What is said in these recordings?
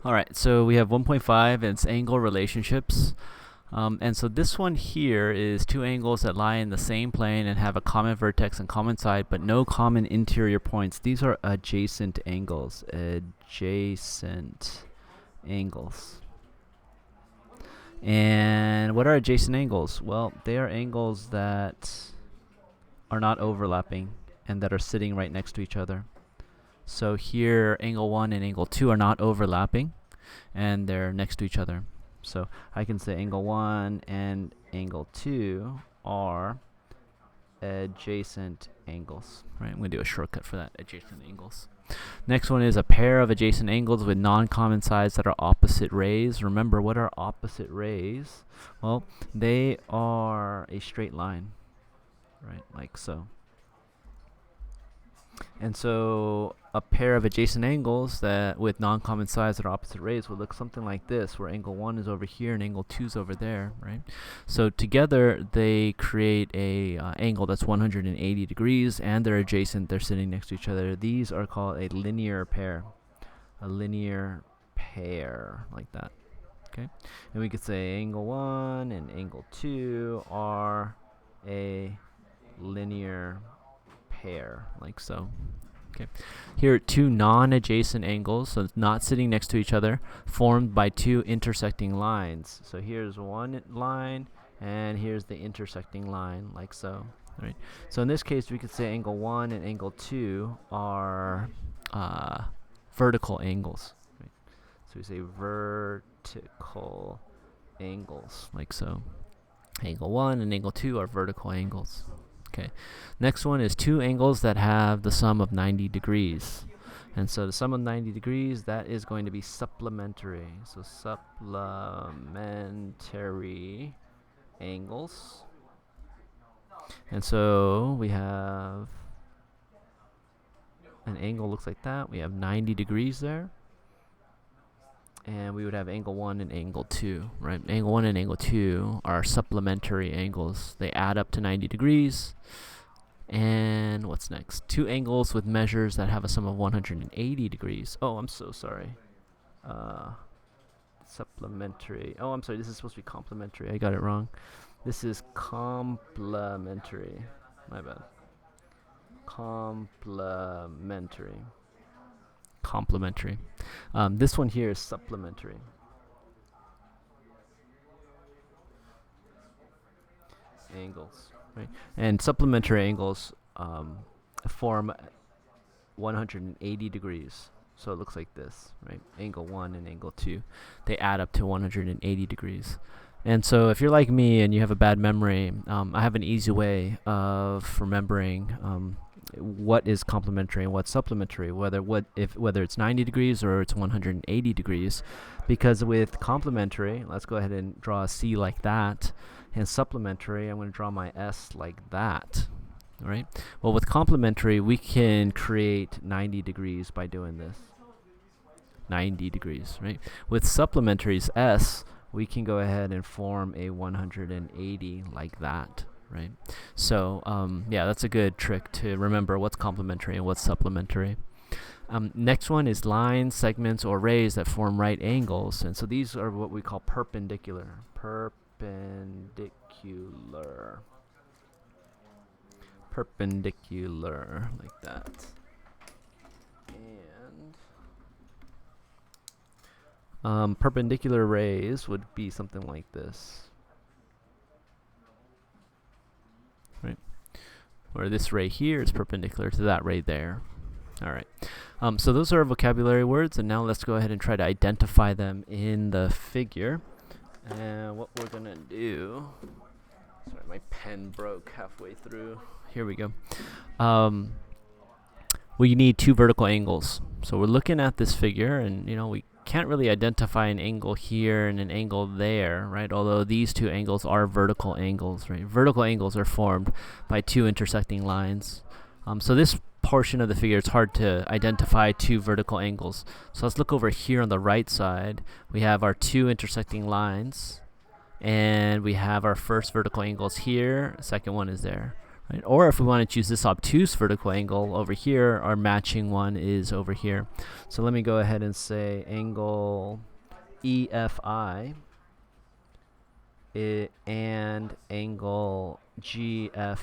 All right, so we have 1.5 and it's angle relationships. And so this one here is two angles that lie in the same plane and have a common vertex and common side, but no common interior points. These are adjacent angles. Adjacent angles. And what are adjacent angles? Well, they are angles that are not overlapping and that are sitting right next to each other. So here, angle 1 and angle 2 are not overlapping, and they're next to each other. So I can say angle 1 and angle 2 are adjacent angles. Right? I'm going to do a shortcut for that, adjacent angles. Next one is a pair of adjacent angles with non-common sides that are opposite rays. Remember, what are opposite rays? Well, they are a straight line, right? Like so. And so a pair of adjacent angles that with non-common sides that are opposite rays will look something like this, where angle 1 is over here and angle 2 is over there, right? So together they create a angle that's 180 degrees, and they're adjacent, they're sitting next to each other. These are called a linear pair. A linear pair, like that. Okay? And we could say angle 1 and angle 2 are a linear pair, like so. Okay. Here are two non-adjacent angles, so it's not sitting next to each other, formed by two intersecting lines. So here's one line, and here's the intersecting line, like so. Right. So in this case, we could say angle 1 and angle 2 are vertical angles. Right. So we say vertical angles, like so. Angle 1 and angle 2 are vertical angles. Okay. Next one is two angles that have the sum of 90 degrees. And so the sum of 90 degrees, that is going to be supplementary. So supplementary angles. And so we have an angle looks like that. We have 90 degrees there. And we would have angle 1 and angle 2, right? Angle 1 and angle 2 are supplementary angles. They add up to 90 degrees. And what's next? Two angles with measures that have a sum of 180 degrees. Oh, I'm so sorry. Supplementary. Oh, I'm sorry. This is supposed to be complementary. I got it wrong. This is complementary. My bad. Complementary. Complementary. This one here is supplementary. Angles, right? And supplementary angles form 180 degrees. So it looks like this, right? Angle 1 and angle 2. They add up to 180 degrees. And so if you're like me and you have a bad memory, I have an easy way of remembering what is complementary and what's supplementary, whether it's 90 degrees or it's 180 degrees. Because with complementary, let's go ahead and draw a C like that, and supplementary, I'm going to draw my S like that. All right. Well, with complementary, we can create 90 degrees by doing this. 90 degrees, right? With supplementary's S, we can go ahead and form a 180 like that. Right. So yeah, that's a good trick to remember what's complementary and what's supplementary. Next one is lines, segments, or rays that form right angles. And so these are what we call perpendicular. Perpendicular. Perpendicular, like that. And perpendicular rays would be something like this. Right, where this ray here is perpendicular to that ray there. All right. So those are our vocabulary words, and now let's go ahead and try to identify them in the figure. And what we're gonna do. Sorry, my pen broke halfway through. Here we go. We need two vertical angles. So we're looking at this figure, and we can't really identify an angle here and an angle there, right? Although these two angles are vertical angles, right? Vertical angles are formed by two intersecting lines. So this portion of the figure, it's hard to identify two vertical angles. So let's look over here on the right side. We have our two intersecting lines, and we have our first vertical angles here. Second one is there, right? Or if we want to choose this obtuse vertical angle over here, our matching one is over here. So let me go ahead and say angle EFI and angle GFH.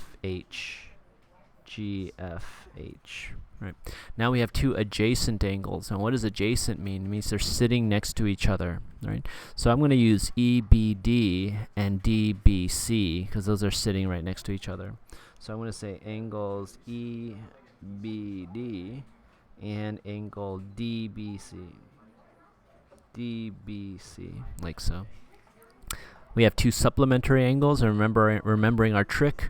Right. Now we have two adjacent angles. And what does adjacent mean? It means they're sitting next to each other, right? So I'm going to use EBD and DBC because those are sitting right next to each other. So I'm going to say angles EBD and angle DBC. Like so. We have two supplementary angles, and remembering our trick,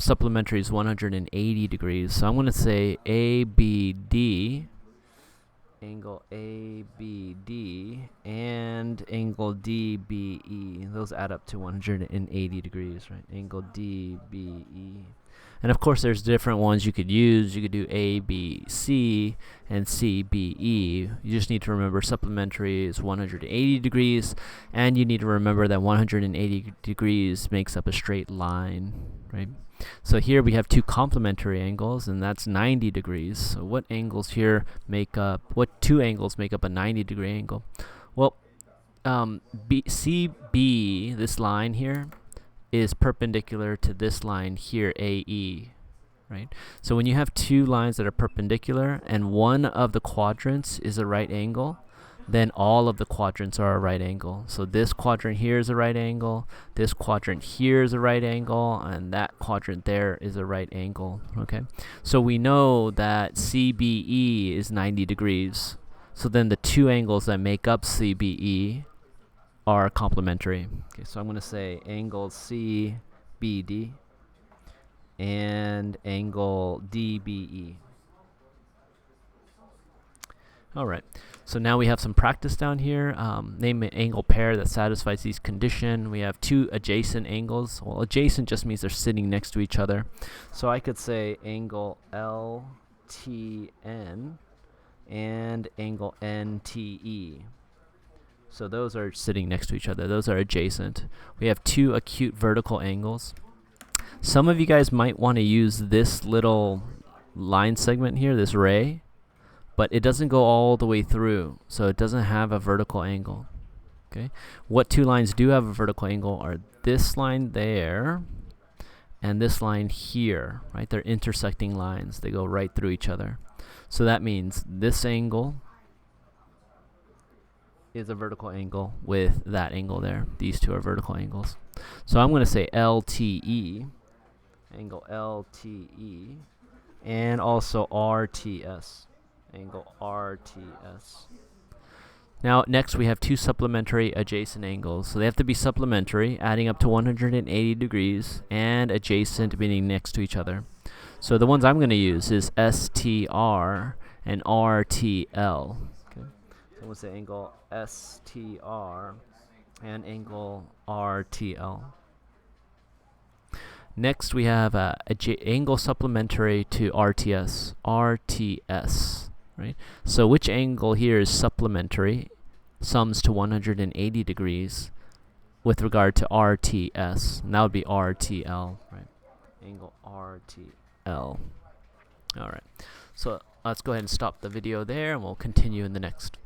supplementary is 180 degrees. So I'm going to say ABD, angle ABD, and angle DBE. Those add up to 180 degrees, right? Angle DBE. And of course, there's different ones you could use. You could do ABC and CBE. You just need to remember supplementary is 180 degrees, and you need to remember that 180 degrees makes up a straight line, right? So here we have two complementary angles, and that's 90 degrees. So what two angles make up a 90-degree angle? Well, CB, this line here, is perpendicular to this line here, AE, right? So when you have two lines that are perpendicular and one of the quadrants is a right angle, then all of the quadrants are a right angle. So this quadrant here is a right angle, this quadrant here is a right angle, and that quadrant there is a right angle, okay? So we know that CBE is 90 degrees. So then the two angles that make up CBE are complementary. Okay, so I'm going to say angle CBD and angle DBE. All right, so now we have some practice down here. Name an angle pair that satisfies these conditions. We have two adjacent angles. Well, adjacent just means they're sitting next to each other. So I could say angle LTN and angle NTE. So those are sitting next to each other. Those are adjacent. We have two acute vertical angles. Some of you guys might want to use this little line segment here, this ray, but it doesn't go all the way through, so it doesn't have a vertical angle. Okay. What two lines do have a vertical angle are this line there and this line here, right? They're intersecting lines. They go right through each other. So that means this angle is a vertical angle with that angle there. These two are vertical angles. So I'm going to say LTE, angle LTE, and also RTS, angle RTS. Now next we have two supplementary adjacent angles. So they have to be supplementary, adding up to 180 degrees, and adjacent, meaning next to each other. So the ones I'm going to use is STR and RTL. Okay. So I'm going to say angle STR and angle RTL. Next we have angle supplementary to RTS, RTS, right? So which angle here is supplementary, sums to 180 degrees with regard to RTS, and that would be RTL, right? Angle RTL. All right, so let's go ahead and stop the video there, and we'll continue in the next.